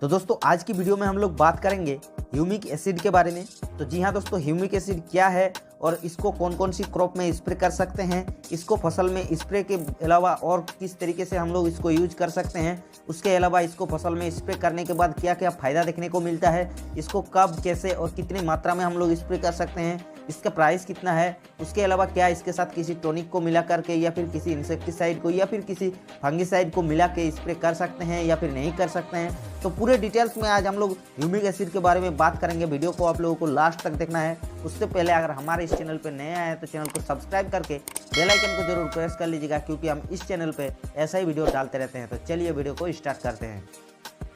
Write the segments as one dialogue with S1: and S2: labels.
S1: तो दोस्तों आज की वीडियो में हम लोग बात करेंगे ह्यूमिक एसिड के बारे में। तो जी हाँ दोस्तों, ह्यूमिक एसिड क्या है और इसको कौन कौन सी क्रॉप में स्प्रे कर सकते हैं, इसको फसल में स्प्रे के अलावा और किस तरीके से हम लोग इसको यूज कर सकते हैं, उसके अलावा इसको फसल में स्प्रे करने के बाद क्या क्या फ़ायदा देखने को मिलता है, इसको कब कैसे और कितनी मात्रा में हम लोग स्प्रे कर सकते हैं, इसका प्राइस कितना है, उसके अलावा क्या इसके साथ किसी टॉनिक को मिला करके या फिर किसी इंसेक्टिसाइड को या फिर किसी फंगिसाइड को मिला के स्प्रे कर सकते हैं या फिर नहीं कर सकते हैं। तो पूरे डिटेल्स में आज हम लोग ह्यूमिक एसिड के बारे में बात करेंगे। वीडियो को आप लोगों को लास्ट तक देखना है। उससे पहले अगर हमारे इस चैनल पर नए आए हैं तो चैनल को सब्सक्राइब करके बेल आइकन को जरूर प्रेस कर लीजिएगा, क्योंकि हम इस चैनल पर ऐसा ही वीडियो डालते रहते हैं। तो चलिए वीडियो को स्टार्ट करते हैं।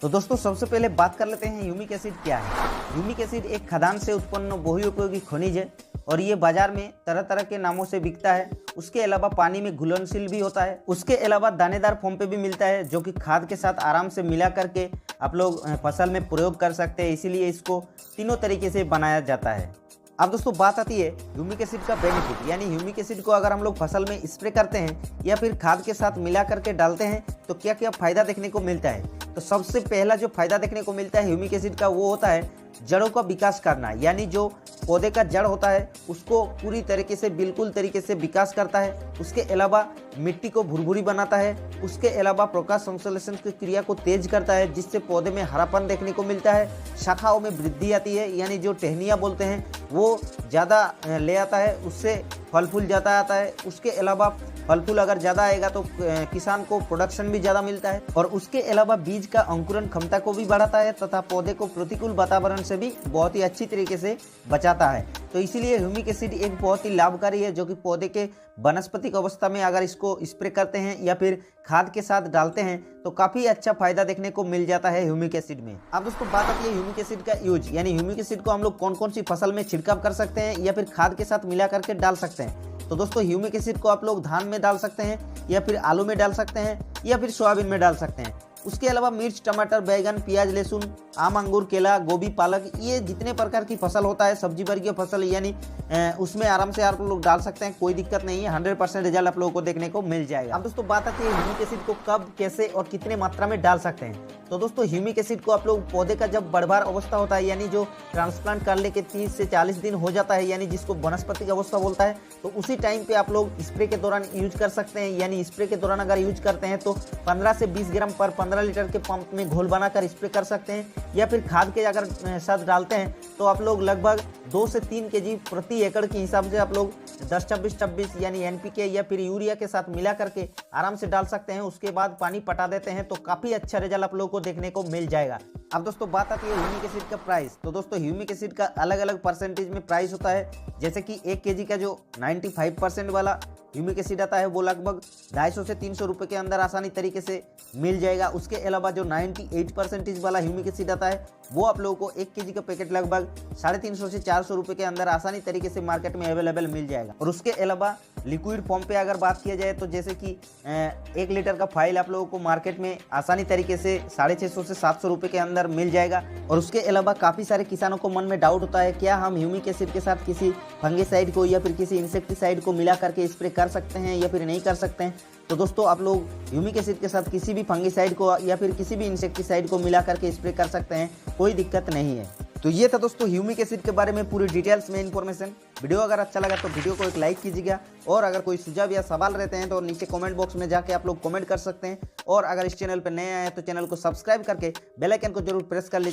S1: तो दोस्तों सबसे पहले बात कर लेते हैं ह्यूमिक एसिड क्या है। ह्यूमिक एसिड एक खदान से उत्पन्न बहुउपयोगी खनिज है और ये बाजार में तरह तरह के नामों से बिकता है। उसके अलावा पानी में घुलनशील भी होता है। उसके अलावा दानेदार फॉर्म पे भी मिलता है, जो कि खाद के साथ आराम से मिला करके आप लोग फसल में प्रयोग कर सकते हैं। इसीलिए इसको तीनों तरीके से बनाया जाता है। अब दोस्तों बात आती है ह्यूमिक एसिड का बेनिफिट, यानी ह्यूमिक एसिड को अगर हम लोग फसल में स्प्रे करते हैं या फिर खाद के साथ मिला करके डालते हैं तो क्या क्या फ़ायदा देखने को मिलता है। तो सबसे पहला जो फ़ायदा देखने को मिलता है ह्यूमिक एसिड का वो होता है जड़ों का विकास करना, यानी जो पौधे का जड़ होता है उसको पूरी तरीके से बिल्कुल तरीके से विकास करता है। उसके अलावा मिट्टी को भुरभुरी बनाता है। उसके अलावा प्रकाश संश्लेषण की क्रिया को तेज करता है, जिससे पौधे में हरापन देखने को मिलता है। शाखाओं में वृद्धि आती है, यानी जो टहनियाँ बोलते हैं वो ज़्यादा ले आता है, उससे फल फूल ज़्यादा आता है। उसके अलावा फल फूल अगर ज़्यादा आएगा तो किसान को प्रोडक्शन भी ज़्यादा मिलता है। और उसके अलावा बीज का अंकुरण क्षमता को भी बढ़ाता है तथा पौधे को प्रतिकूल वातावरण से भी बहुत ही अच्छी तरीके से बचाता है। तो इसीलिए ह्यूमिक एसिड एक बहुत ही लाभकारी है, जो कि पौधे के वानस्पतिक अवस्था में अगर इसको स्प्रे करते हैं या फिर खाद के साथ डालते हैं तो काफ़ी अच्छा फायदा देखने को मिल जाता है ह्यूमिक एसिड में। अब दोस्तों बात आती है ह्यूमिक एसिड का यूज, यानी ह्यूमिक एसिड को हम लोग कौन कौन सी फसल में छिड़काव कर सकते हैं या फिर खाद के साथ मिला करके डाल सकते हैं। तो दोस्तों ह्यूमिक एसिड को आप लोग धान में डाल सकते हैं या फिर आलू में डाल सकते हैं या फिर सोयाबीन में डाल सकते हैं। उसके अलावा मिर्च, टमाटर, बैगन, प्याज, लहसुन, आम, अंगूर, केला, गोभी, पालक, ये जितने प्रकार की फसल होता है सब्जी वर्गीय फसल, यानी उसमें आराम से आप लोग डाल सकते हैं, कोई दिक्कत नहीं है। 100% रिजल्ट आप लोगों को देखने को मिल जाएगा। अब दोस्तों बात आती है ह्यूमिक एसिड को कब, कैसे और कितने मात्रा में डाल सकते हैं। तो दोस्तों ह्यूमिक एसिड को आप लोग पौधे का जब बढ़वार अवस्था होता है, यानी जो ट्रांसप्लांट करने के 30 से 40 दिन हो जाता है, यानी जिसको वनस्पतिक अवस्था बोलता है, तो उसी टाइम पे आप लोग स्प्रे के दौरान यूज कर सकते हैं। यानी स्प्रे के दौरान अगर यूज करते हैं तो 15 से 20 ग्राम पर 15 लीटर के पंप में घोल बनाकर स्प्रे कर सकते हैं। या फिर खाद के अगर साथ डालते हैं तो आप लोग लगभग 2 से 3 केजी प्रति एकड़ के हिसाब से आप लोग 10-26-26 यानी एनपीके या फिर यूरिया के साथ मिला करके आराम से डाल सकते हैं। उसके बाद पानी पटा देते हैं तो काफ़ी अच्छा रिजल्ट आप लोगों को देखने को मिल जाएगा। अब दोस्तों बात आती है ह्यूमिक एसिड का प्राइस। तो दोस्तों ह्यूमिक एसिड का अलग अलग परसेंटेज में प्राइस होता है। जैसे कि 1 केजी का जो 95% वाला ह्यूमिक एसिड आता है वो लगभग 250 से 300 रुपये के अंदर आसानी तरीके से मिल जाएगा। उसके अलावा जो 98% वाला ह्यूमिक एसिड आता है वो आप लोगों को 1 केजी का पैकेट लगभग 350 से 400 रुपये के अंदर आसानी तरीके से मार्केट में अवेलेबल मिल जाएगा। और उसके अलावा लिक्विड फॉर्म पे अगर बात किया जाए तो जैसे कि 1 लीटर का फाइल आप लोगों को मार्केट में आसानी तरीके से 650 से 700 रुपये के अंदर मिल जाएगा। और उसके अलावा काफ़ी सारे किसानों को मन में डाउट होता है, क्या हम ह्यूमिक एसिड के साथ किसी फंगिसाइड को या फिर किसी इंसेक्टिसाइड को मिला करके स्प्रे कर सकते हैं या फिर नहीं कर सकते हैं। तो दोस्तों आप लोग ह्यूमिक एसिड के साथ किसी भी फंगिसाइड को या फिर किसी भी इंसेक्टिसाइड को मिला करके स्प्रे कर सकते हैं, कोई दिक्कत नहीं है। तो ये था दोस्तों ह्यूमिक एसिड के बारे में पूरी डिटेल्स में इन्फॉर्मेशन। वीडियो अगर अच्छा लगा तो वीडियो को एक लाइक कीजिएगा, और अगर कोई सुझाव या सवाल रहते हैं तो नीचे कमेंट बॉक्स में जाके आप लोग कमेंट कर सकते हैं। और अगर इस चैनल पर नए आए हैं तो चैनल को सब्सक्राइब करके बेल आइकन को जरूर प्रेस कर लीजिए।